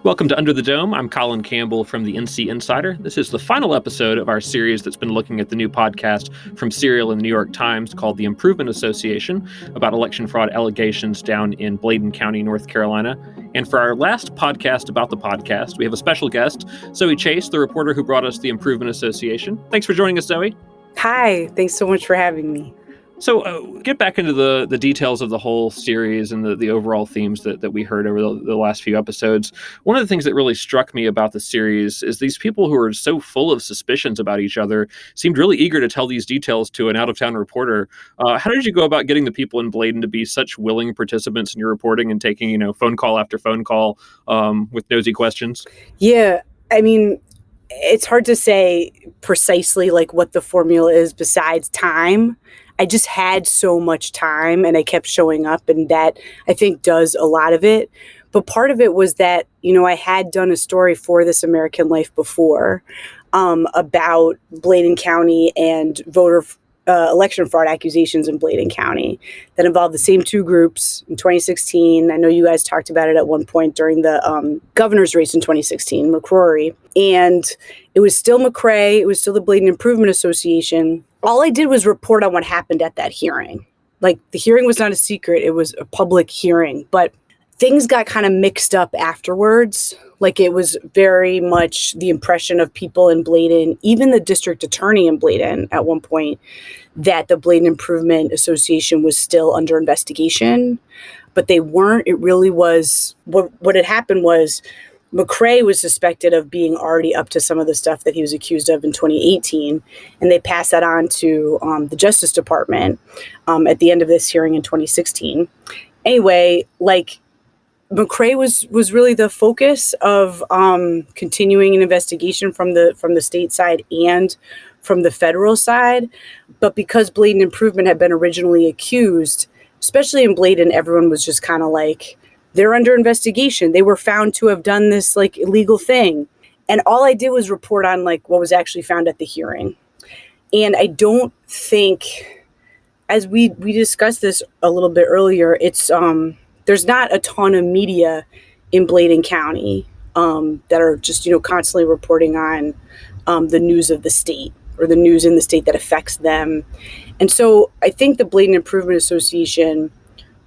Welcome to Under the Dome. I'm Colin Campbell from the NCInsider. This is the final episode of our series that's been looking at the new podcast from Serial and the New York Times called The Improvement Association about election fraud allegations down in Bladen County, North Carolina. And for our last podcast about the podcast, we have a special guest, Zoe Chace, the reporter who brought us The Improvement Association. Thanks for joining us, Zoe. Hi, thanks so much for having me. So get back into the details of the whole series and the overall themes that we heard over the last few episodes. One of the things that really struck me about the series is these people who are so full of suspicions about each other seemed really eager to tell these details to an out-of-town reporter. How did you go about getting the people in Bladen to be such willing participants in your reporting and taking, phone call after phone call with nosy questions? Yeah, I mean, it's hard to say precisely like what the formula is besides time. I just had so much time and I kept showing up, and that I think does a lot of it. But part of it was that, I had done a story for This American Life before about Bladen County and election fraud accusations in Bladen County that involved the same two groups in 2016. I know you guys talked about it at one point during the governor's race in 2016, McCrory. And it was still McCray. It was still the Bladen Improvement Association. All I did was report on what happened at that hearing. Like, the hearing was not a secret. It was a public hearing. But things got kind of mixed up afterwards. Like, it was very much the impression of people in Bladen, even the district attorney in Bladen at one point, that the Bladen Improvement Association was still under investigation. But they weren't. It really was, what had happened was McCray was suspected of being already up to some of the stuff that he was accused of in 2018, and they passed that on to the Justice Department at the end of this hearing in 2016. Anyway, McCray was really the focus of continuing an investigation from the state side and from the federal side. But because Bladen Improvement had been originally accused, especially in Bladen, everyone was just kind of like, they're under investigation. They were found to have done this illegal thing. And all I did was report on what was actually found at the hearing. And I don't think, as we discussed this a little bit earlier, it's there's not a ton of media in Bladen County that are just, constantly reporting on the news of the state or the news in the state that affects them. And so I think the Bladen Improvement Association,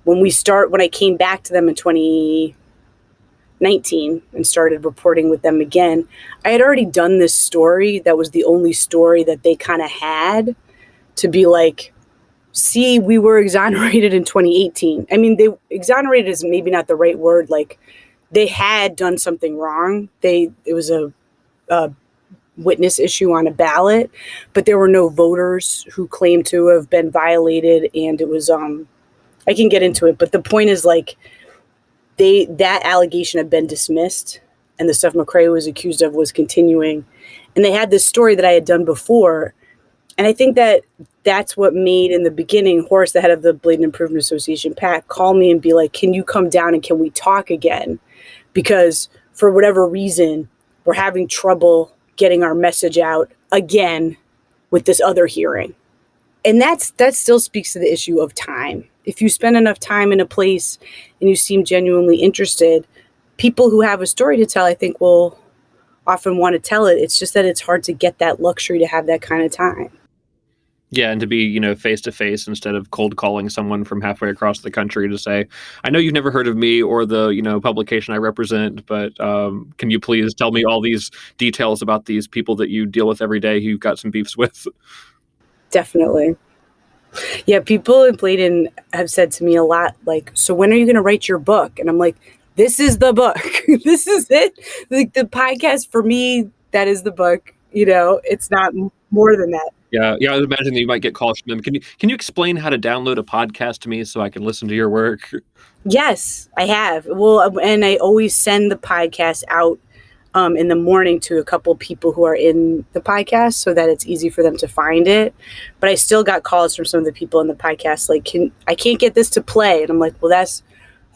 when I came back to them in 2019 and started reporting with them again, I had already done this story. That was the only story that they kind of had to be like, see, we were exonerated in 2018. I mean, they exonerated is maybe not the right word. They had done something wrong. It was a witness issue on a ballot, but there were no voters who claimed to have been violated. And it was, I can get into it, but the point is that allegation had been dismissed and the stuff McCray was accused of was continuing. And they had this story that I had done before. And I think that's what made, in the beginning, Horace, the head of the Bladen Improvement Association, Pat, call me and be like, can you come down and can we talk again? Because for whatever reason, we're having trouble getting our message out again with this other hearing. And that still speaks to the issue of time. If you spend enough time in a place and you seem genuinely interested, people who have a story to tell, I think, will often want to tell it. It's just that it's hard to get that luxury to have that kind of time. Yeah, and to be, face to face instead of cold calling someone from halfway across the country to say, I know you've never heard of me or the, publication I represent, but can you please tell me all these details about these people that you deal with every day who you've got some beefs with? Definitely. Yeah, people in Bladen have said to me a lot, so when are you going to write your book? And I'm like, this is the book. This is it. The podcast for me, that is the book. It's not more than that. Yeah. I was imagining that you might get calls from them. Can you explain how to download a podcast to me so I can listen to your work? Yes, I have. Well, and I always send the podcast out in the morning to a couple people who are in the podcast so that it's easy for them to find it. But I still got calls from some of the people in the podcast I can't get this to play. And I'm like, well, that's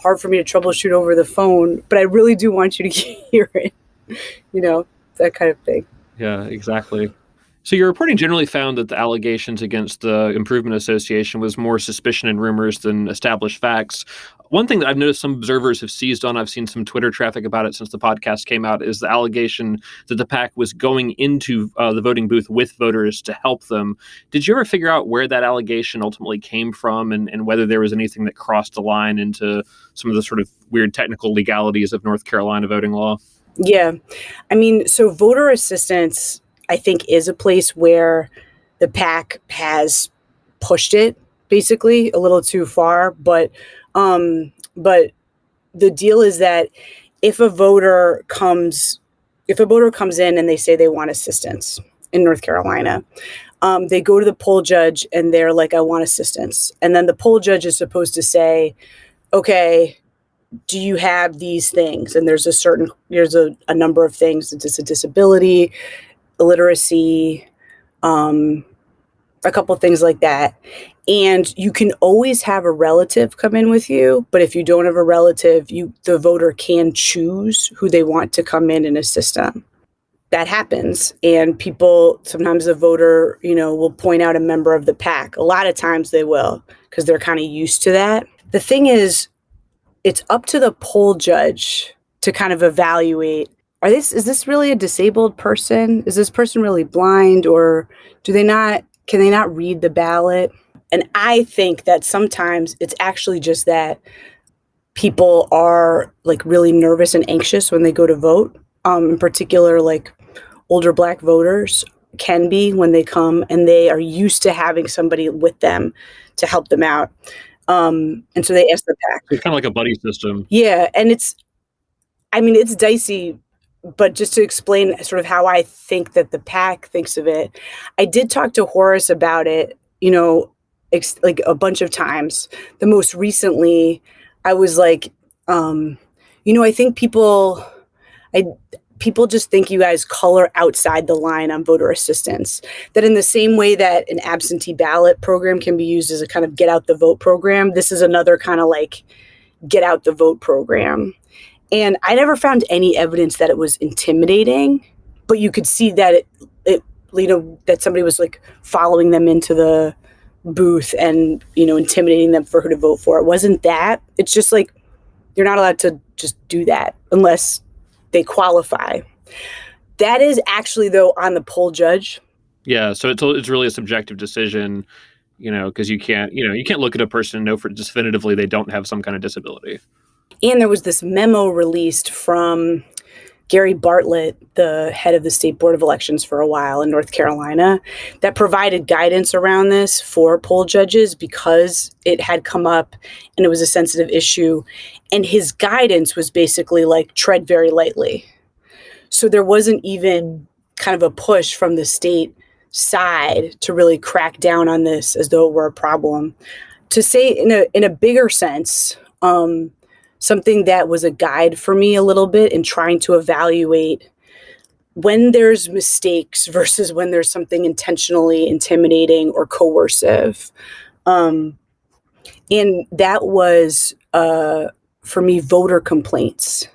hard for me to troubleshoot over the phone, but I really do want you to hear it. That kind of thing. Yeah, exactly. So your reporting generally found that the allegations against the Improvement Association was more suspicion and rumors than established facts. One thing that I've noticed some observers have seized on, I've seen some Twitter traffic about it since the podcast came out, is the allegation that the PAC was going into the voting booth with voters to help them. Did you ever figure out where that allegation ultimately came from and whether there was anything that crossed the line into some of the sort of weird technical legalities of North Carolina voting law? Yeah. I mean, so voter assistance, I think, is a place where the PAC has pushed it basically a little too far. But the deal is that if a voter comes in and they say they want assistance in North Carolina, they go to the poll judge and they're like, I want assistance. And then the poll judge is supposed to say, okay, do you have these things? And there's a number of things. It's a disability, illiteracy, a couple things like that. And you can always have a relative come in with you, but if you don't have a relative, the voter can choose who they want to come in and assist them. That happens, and sometimes the voter, will point out a member of the PAC. A lot of times they will, because they're kind of used to that. The thing is, it's up to the poll judge to kind of evaluate, is this really a disabled person? Is this person really blind, or can they not read the ballot? And I think that sometimes it's actually just that people are like really nervous and anxious when they go to vote. In particular, like older Black voters can be when they come, and they are used to having somebody with them to help them out. And so they ask the PAC. It's kind of like a buddy system. Yeah. And it's dicey, but just to explain sort of how I think that the PAC thinks of it, I did talk to Horace about it, like a bunch of times. The most recently, I was like, I think people just think you guys color outside the line on voter assistance. That in the same way that an absentee ballot program can be used as a kind of get out the vote program, this is another kind of like get out the vote program. And I never found any evidence that it was intimidating, but you could see that that somebody was like following them into the booth and, intimidating them for who to vote for. It wasn't that. It's just like, you're not allowed to just do that unless they qualify. That is actually, though, on the poll judge. Yeah, so it's really a subjective decision, because you can't look at a person and know for definitively they don't have some kind of disability. And there was this memo released from Gary Bartlett, the head of the State Board of Elections for a while in North Carolina, that provided guidance around this for poll judges because it had come up and it was a sensitive issue. And his guidance was basically like, tread very lightly. So there wasn't even kind of a push from the state side to really crack down on this as though it were a problem. To say in a bigger sense, something that was a guide for me a little bit in trying to evaluate when there's mistakes versus when there's something intentionally intimidating or coercive. And that was, for me, voter complaints.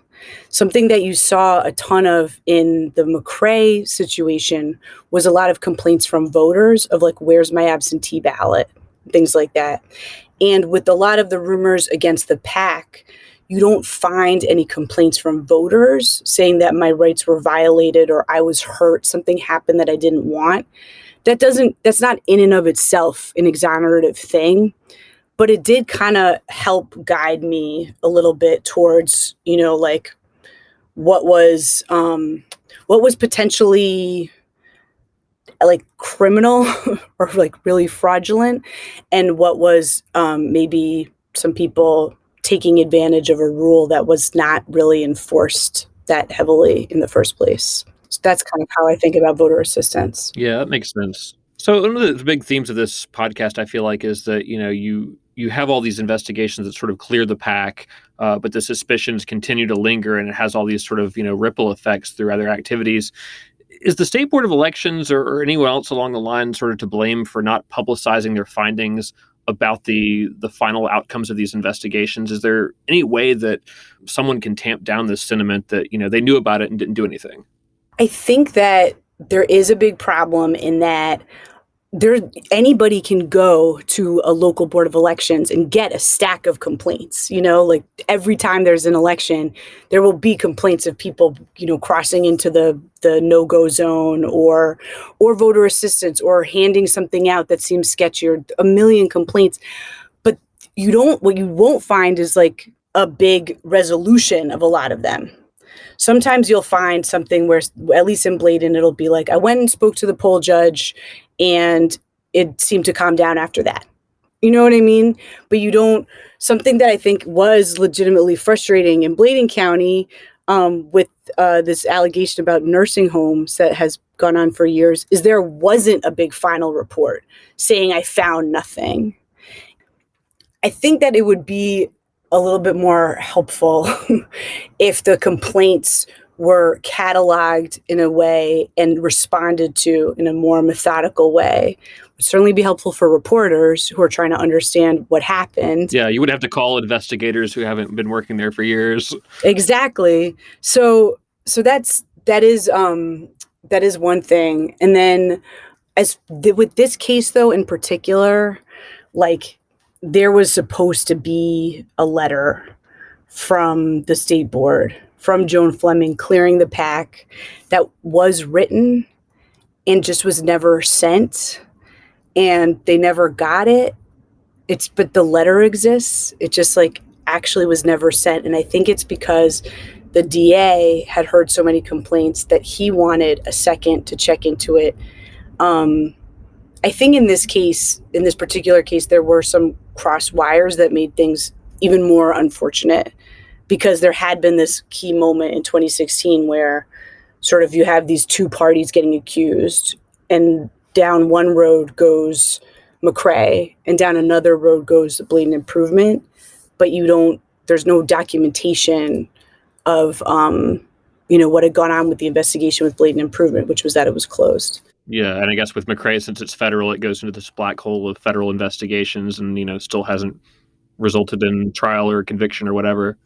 Something that you saw a ton of in the McRae situation was a lot of complaints from voters of like, where's my absentee ballot? Things like that. And with a lot of the rumors against the PAC, you don't find any complaints from voters saying that my rights were violated or I was hurt, something happened that I didn't want. That's not in and of itself an exonerative thing, but it did kind of help guide me a little bit towards, like what was potentially like criminal or like really fraudulent, and what was maybe some people taking advantage of a rule that was not really enforced that heavily in the first place. So that's kind of how I think about voter assistance. Yeah, that makes sense. So one of the big themes of this podcast, I feel like, is that, you have all these investigations that sort of clear the PAC, but the suspicions continue to linger, and it has all these sort of, ripple effects through other activities. Is the State Board of Elections or anyone else along the line sort of to blame for not publicizing their findings about the final outcomes of these investigations? Is there any way that someone can tamp down this sentiment that, they knew about it and didn't do anything? I think that there is a big problem in that anybody can go to a local board of elections and get a stack of complaints. Like every time there's an election, there will be complaints of people, crossing into the no-go zone or voter assistance or handing something out that seems sketchy, or a million complaints. But what you won't find is like a big resolution of a lot of them. Sometimes you'll find something where, at least in Bladen, it'll be like, I went and spoke to the poll judge and it seemed to calm down after that. You know what I mean? But something that I think was legitimately frustrating in Bladen County, with this allegation about nursing homes that has gone on for years, is there wasn't a big final report saying I found nothing. I think that it would be a little bit more helpful if the complaints were cataloged in a way and responded to in a more methodical way. It would certainly be helpful for reporters who are trying to understand what happened. Yeah, you would have to call investigators who haven't been working there for years. Exactly. So that is one thing. And then with this case, though, in particular, like, there was supposed to be a letter from the state board, from Joan Fleming, clearing the PAC, that was written and just was never sent, and they never got it. But the letter exists. It just actually was never sent. And I think it's because the DA had heard so many complaints that he wanted a second to check into it. I think in this particular case, there were some cross wires that made things even more unfortunate, because there had been this key moment in 2016 where sort of you have these two parties getting accused, and down one road goes McCrae and down another road goes the Bladen Improvement, but there's no documentation of, what had gone on with the investigation with Bladen Improvement, which was that it was closed. Yeah, and I guess with McCrae, since it's federal, it goes into this black hole of federal investigations and, still hasn't resulted in trial or conviction or whatever.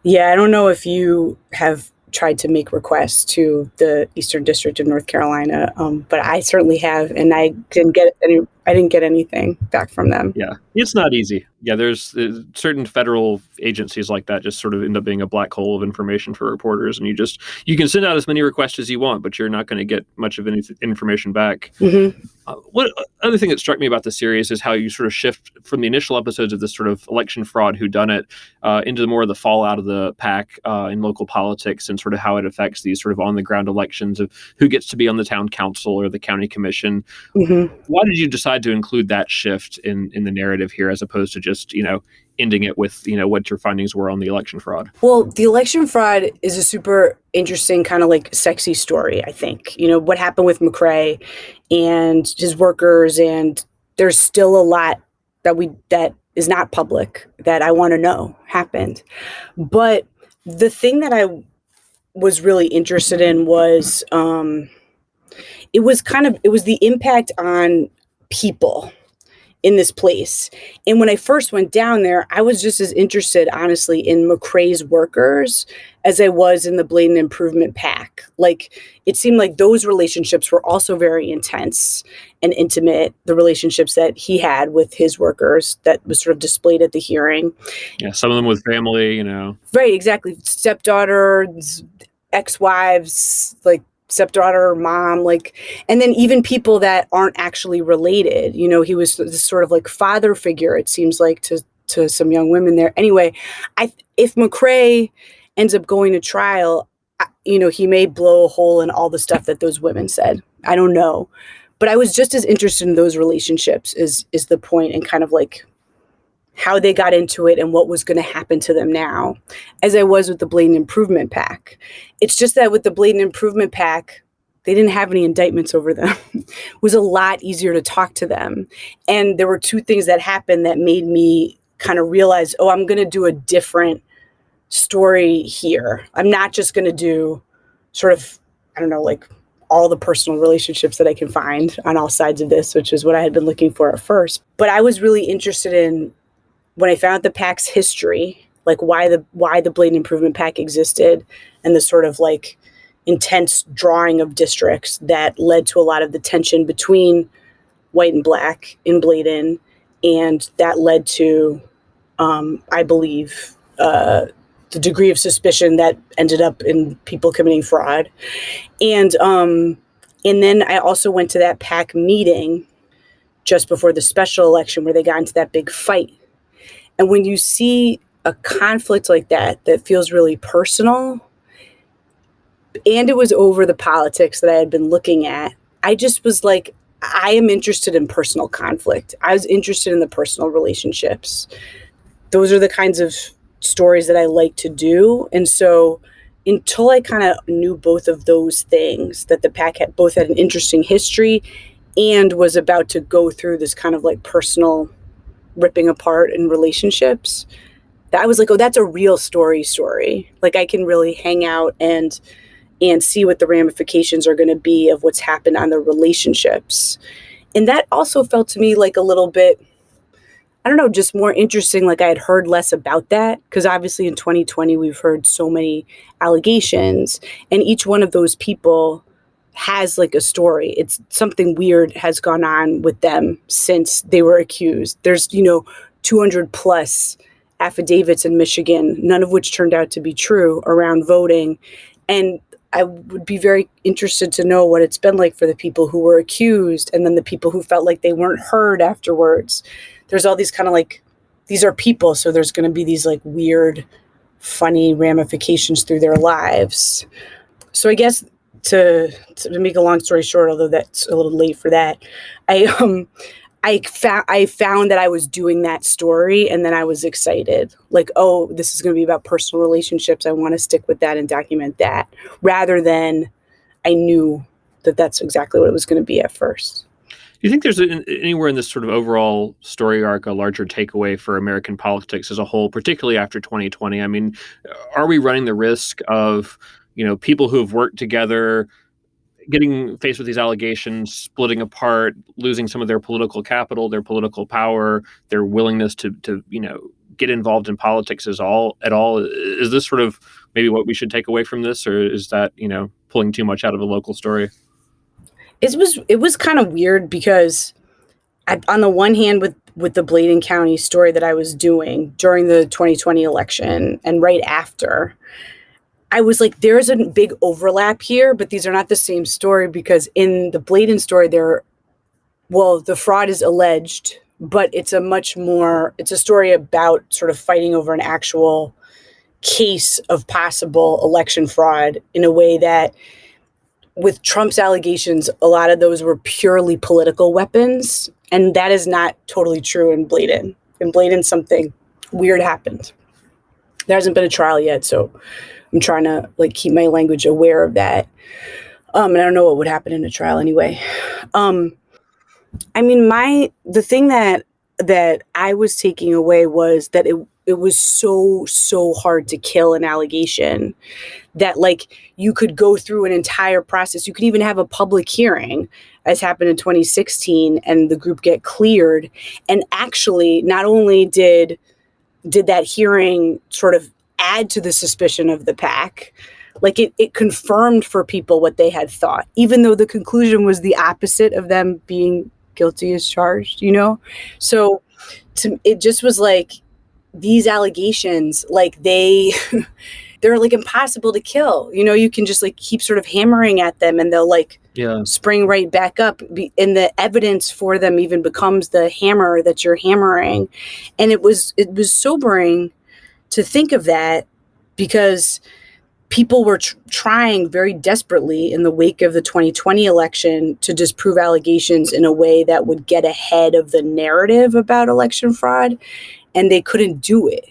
Yeah, I don't know if you have tried to make requests to the Eastern District of North Carolina, but I certainly have, and I didn't get anything back from them. Yeah, it's not easy. Yeah, there's certain federal agencies like that just sort of end up being a black hole of information for reporters, and you can send out as many requests as you want, but you're not going to get much of any information back. Mm-hmm. What other thing that struck me about the series is how you sort of shift from the initial episodes of this sort of election fraud whodunit into more of the fallout of the PAC in local politics, and sort of how it affects these sort of on the ground elections of who gets to be on the town council or the county commission. Mm-hmm. Why did you decide to include that shift in the narrative here, as opposed to just ending it with what your findings were on the election fraud? Well, the election fraud is a super interesting kind of sexy story, I think. What happened with McCrae and his workers, and there's still a lot that is not public that I want to know happened. But the thing that I was really interested in was it was the impact on people in this place. And when I first went down there, I was just as interested, honestly, in McCrae's workers as I was in the Bladen Improvement PAC. It seemed like those relationships were also very intense and intimate, the relationships that he had with his workers that was sort of displayed at the hearing. Yeah, some of them with family, Right, exactly. Stepdaughters, ex-wives, stepdaughter, mom, and then even people that aren't actually related. He was this sort of father figure, it seems like, to some young women there. Anyway, if McCrae ends up going to trial, he may blow a hole in all the stuff that those women said. I don't know. But I was just as interested in those relationships is the point, and kind of how they got into it and what was going to happen to them now, as I was with the Bladen Improvement PAC. It's just that with the Bladen Improvement PAC, they didn't have any indictments over them. It was a lot easier to talk to them. And there were two things that happened that made me kind of realize, I'm going to do a different story here. I'm not just going to do sort of, all the personal relationships that I can find on all sides of this, which is what I had been looking for at first. But I was really interested in, when I found the PAC's history, why the Bladen Improvement PAC existed, and the sort of intense drawing of districts that led to a lot of the tension between white and black in Bladen. And that led to, I believe, the degree of suspicion that ended up in people committing fraud. And then I also went to that PAC meeting just before the special election where they got into that big fight. And when you see a conflict like that feels really personal, and it was over the politics that I had been looking at, I just was like, I am interested in personal conflict. I was interested in the personal relationships. Those are the kinds of stories that I like to do. And so until I kind of knew both of those things, that the PAC had both had an interesting history and was about to go through this kind of like personal ripping apart in relationships, that I was like, oh, that's a real story. Like I can really hang out and see what the ramifications are going to be of what's happened on the relationships. And that also felt to me like a little bit, I don't know, just more interesting. Like I had heard less about that because obviously in 2020, we've heard so many allegations and each one of those people has like a story. It's something weird has gone on with them since they were accused. There's, 200 plus affidavits in Michigan, none of which turned out to be true around voting. And I would be very interested to know what it's been like for the people who were accused and then the people who felt like they weren't heard afterwards. There's all these kind of like, these are people, so there's going to be these like weird, funny ramifications through their lives. So I guess to make a long story short, although that's a little late for that, I found that I was doing that story and then I was excited. Like, oh, this is going to be about personal relationships. I want to stick with that and document that rather than I knew that that's exactly what it was going to be at first. Do you think there's anywhere in this sort of overall story arc a larger takeaway for American politics as a whole, particularly after 2020? I mean, are we running the risk of, people who have worked together getting faced with these allegations, splitting apart, losing some of their political capital, their political power, their willingness to get involved in politics at all? Is this sort of maybe what we should take away from this, or is that, pulling too much out of a local story? It was kind of weird because on the one hand with the Bladen County story that I was doing during the 2020 election and right after, I was like, there's a big overlap here, but these are not the same story because in the Bladen story, the fraud is alleged, but it's a story about sort of fighting over an actual case of possible election fraud in a way that with Trump's allegations, a lot of those were purely political weapons. And that is not totally true in Bladen. In Bladen, something weird happened. There hasn't been a trial yet, so I'm trying to keep my language aware of that. And I don't know what would happen in a trial anyway. I mean, the thing that I was taking away was that it was so hard to kill an allegation that you could go through an entire process. You could even have a public hearing, as happened in 2016, and the group get cleared. And actually, not only did that hearing sort of add to the suspicion of the PAC, it confirmed for people what they had thought, even though the conclusion was the opposite of them being guilty as charged, So it just was these allegations, they're impossible to kill. You can just you sort of hammering at them and they'll spring right back up. And the evidence for them even becomes the hammer that you're hammering. And it was sobering to think of that because people were trying very desperately in the wake of the 2020 election to disprove allegations in a way that would get ahead of the narrative about election fraud. And they couldn't do it.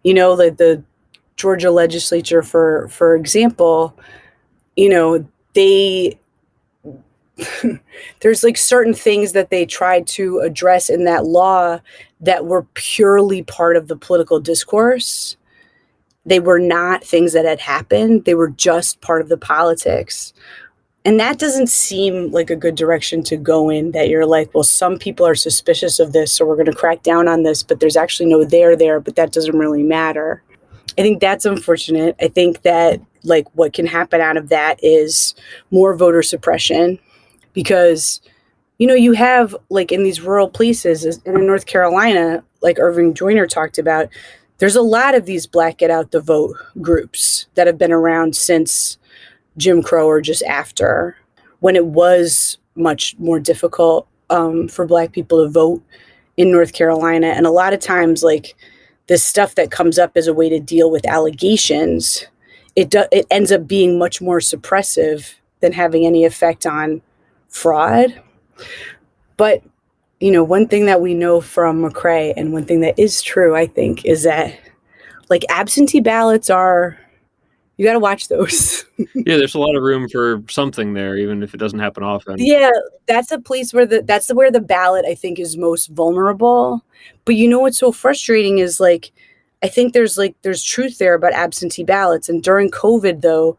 The Georgia legislature, for example, they there's certain things that they tried to address in that law that were purely part of the political discourse. They were not things that had happened. They were just part of the politics. And that doesn't seem like a good direction to go in, that you're well, some people are suspicious of this, so we're going to crack down on this, but there's actually no there, but that doesn't really matter. I think that's unfortunate. I think that like what can happen out of that is more voter suppression, because you have, like, in these rural places and in North Carolina, like Irving Joyner talked about, there's a lot of these Black Get Out the Vote groups that have been around since Jim Crow or just after, when it was much more difficult for Black people to vote in North Carolina. And a lot of times, like, this stuff that comes up as a way to deal with allegations, it ends up being much more suppressive than having any effect on fraud. But, one thing that we know from McCrae, and one thing that is true, I think, is that, like, absentee ballots you got to watch those. Yeah, there's a lot of room for something there, even if it doesn't happen often. Yeah, that's a place where where the ballot, I think, is most vulnerable. But what's so frustrating is, like, I think there's truth there about absentee ballots. And during COVID, though,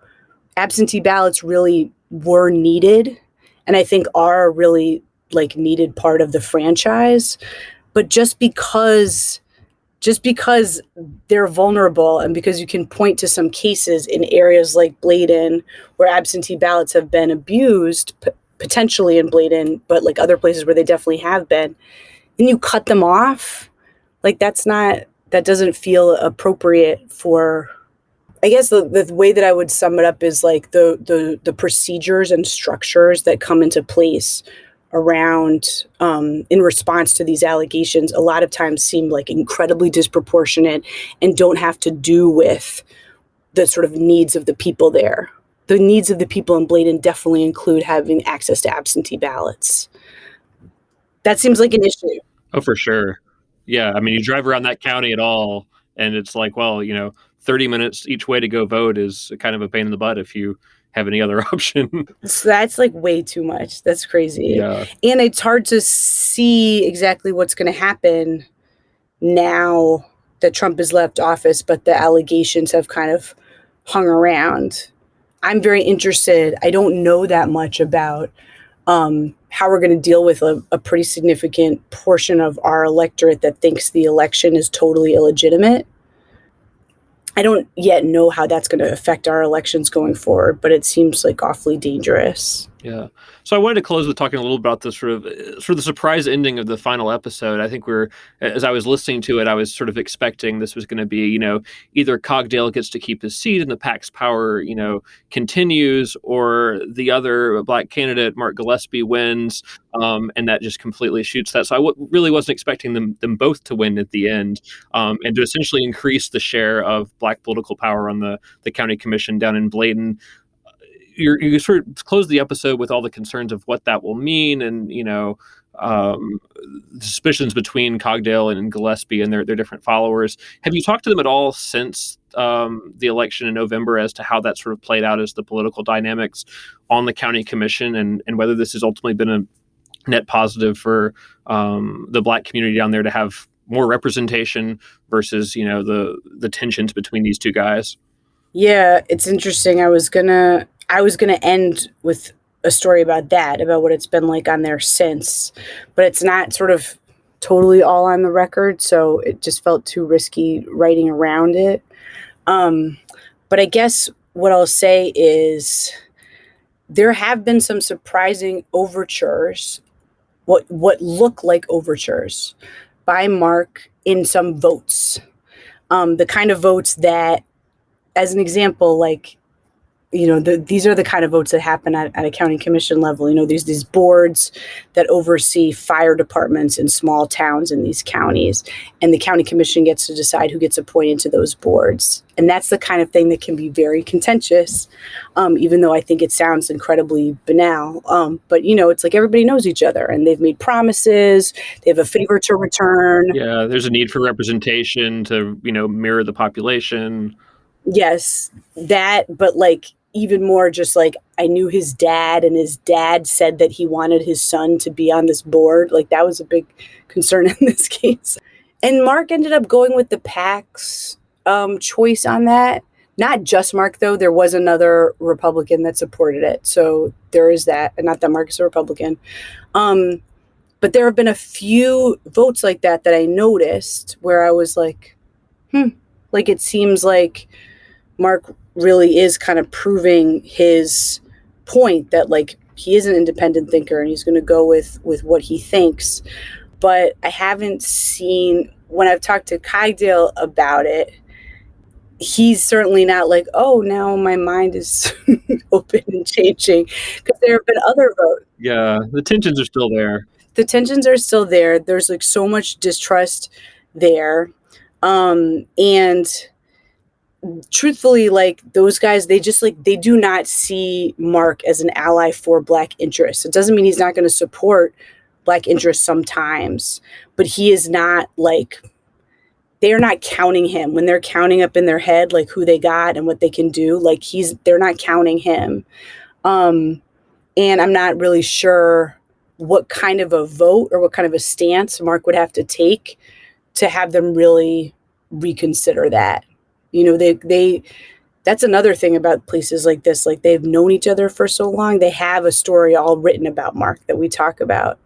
absentee ballots really were needed, and I think are a really, like, needed part of the franchise. But just because they're vulnerable, and because you can point to some cases in areas like Bladen where absentee ballots have been abused, potentially in Bladen, but like other places where they definitely have been, and you cut them off, like, that doesn't feel appropriate for, I guess the way that I would sum it up is, like, the procedures and structures that come into place around in response to these allegations a lot of times seem like incredibly disproportionate and don't have to do with the sort of needs of the people there. The needs of the people in Bladen definitely include having access to absentee ballots. That seems like an issue. Oh, for sure. Yeah, I mean, you drive around that county at all, and it's like, well, 30 minutes each way to go vote is kind of a pain in the butt if you have any other option. So that's, like, way too much. That's crazy. Yeah. And it's hard to see exactly what's going to happen now that Trump has left office, but the allegations have kind of hung around. I'm very interested. I don't know that much about how we're going to deal with a pretty significant portion of our electorate that thinks the election is totally illegitimate. I don't yet know how that's going to affect our elections going forward, but it seems like awfully dangerous. Yeah. So I wanted to close with talking a little about the sort of the surprise ending of the final episode. I think as I was listening to it, I was sort of expecting this was going to be, either Cogdale gets to keep his seat and the PAC's power, continues, or the other Black candidate, Mark Gillespie, wins, and that just completely shoots that. So I really wasn't expecting them both to win at the end, and to essentially increase the share of Black political power on the county commission down in Bladen. You sort of close the episode with all the concerns of what that will mean, and suspicions between Cogdale and Gillespie and their different followers. Have you talked to them at all since the election in November as to how that sort of played out as the political dynamics on the county commission, and whether this has ultimately been a net positive for the Black community down there to have more representation versus the tensions between these two guys? Yeah, it's interesting. I was gonna end with a story about that, about what it's been like on there since, but it's not sort of totally all on the record, so it just felt too risky writing around it. But I guess what I'll say is there have been some surprising overtures, what look like overtures by Mark in some votes. The kind of votes that, as an example, like, these are the kind of votes that happen at a county commission level. There's these boards that oversee fire departments in small towns in these counties, and the county commission gets to decide who gets appointed to those boards. And that's the kind of thing that can be very contentious, even though I think it sounds incredibly banal. But, it's like everybody knows each other, and they've made promises. They have a favor to return. Yeah, there's a need for representation to, mirror the population. Yes, that, but, like, even more just like, I knew his dad, and his dad said that he wanted his son to be on this board. Like, that was a big concern in this case. And Mark ended up going with the PAC's choice on that. Not just Mark, though. There was another Republican that supported it. So there is that. And not that Mark is a Republican. But there have been a few votes like that I noticed where I was like, like, it seems like Mark really is kind of proving his point that like he is an independent thinker and he's going to go with what he thinks. But I haven't seen, when I've talked to Kydale about it, he's certainly not like, oh, now my mind is open and changing, because there have been other votes. Yeah, the tensions are still there. The tensions are still there. There's like so much distrust there. And truthfully, like those guys, they just like, they do not see Mark as an ally for Black interests. It doesn't mean he's not going to support Black interests sometimes, but he is not like, they're not counting him when they're counting up in their head, like who they got and what they can do. Like they're not counting him. And I'm not really sure what kind of a vote or what kind of a stance Mark would have to take to have them really reconsider that. You know, they that's another thing about places like this. Like they've known each other for so long. They have a story all written about Mark that we talk about.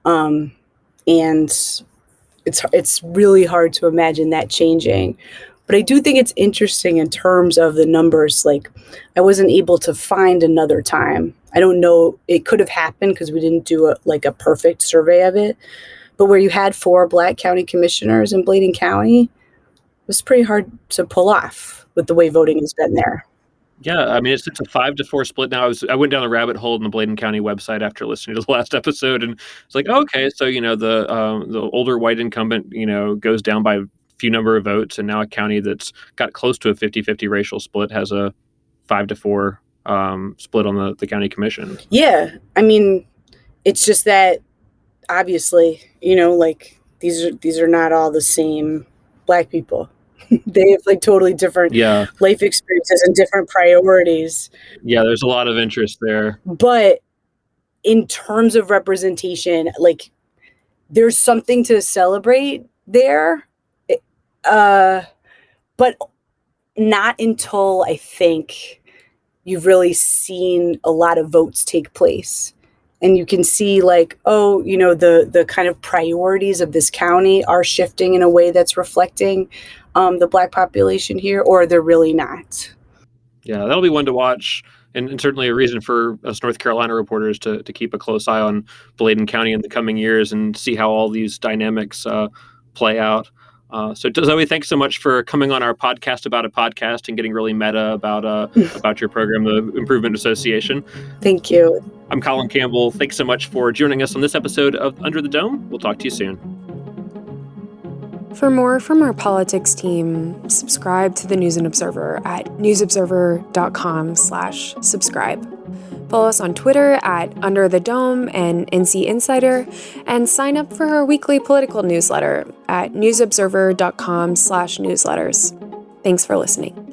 And it's really hard to imagine that changing. But I do think it's interesting in terms of the numbers. Like I wasn't able to find another time. I don't know. It could have happened because we didn't do a perfect survey of it. But where you had 4 Black county commissioners in Bladen County, it was pretty hard to pull off with the way voting has been there. Yeah, I mean, it's a 5-4 split now. I went down the rabbit hole in the Bladen County website after listening to the last episode, and it's like, okay, so the older white incumbent goes down by a few number of votes, and now a county that's got close to a 50-50 racial split has a 5-4 split on the county commission. Yeah, I mean, it's just that obviously, like these are not all the same Black people. They have like totally different life experiences and different priorities. Yeah, there's a lot of interest there. But in terms of representation, like there's something to celebrate there. But not until I think you've really seen a lot of votes take place. And you can see like, the kind of priorities of this county are shifting in a way that's reflecting the Black population here, or they're really not. Yeah, that'll be one to watch, and certainly a reason for us North Carolina reporters to keep a close eye on Bladen County in the coming years and see how all these dynamics play out. So Zoe, thanks so much for coming on our podcast about a podcast and getting really meta about your program, the Improvement Association. Thank you. I'm Colin Campbell. Thanks so much for joining us on this episode of Under the Dome. We'll talk to you soon. For more from our politics team, subscribe to the News and Observer at newsobserver.com/subscribe. Follow us on Twitter at Under the Dome and NCInsider, and sign up for our weekly political newsletter at newsobserver.com/newsletters. Thanks for listening.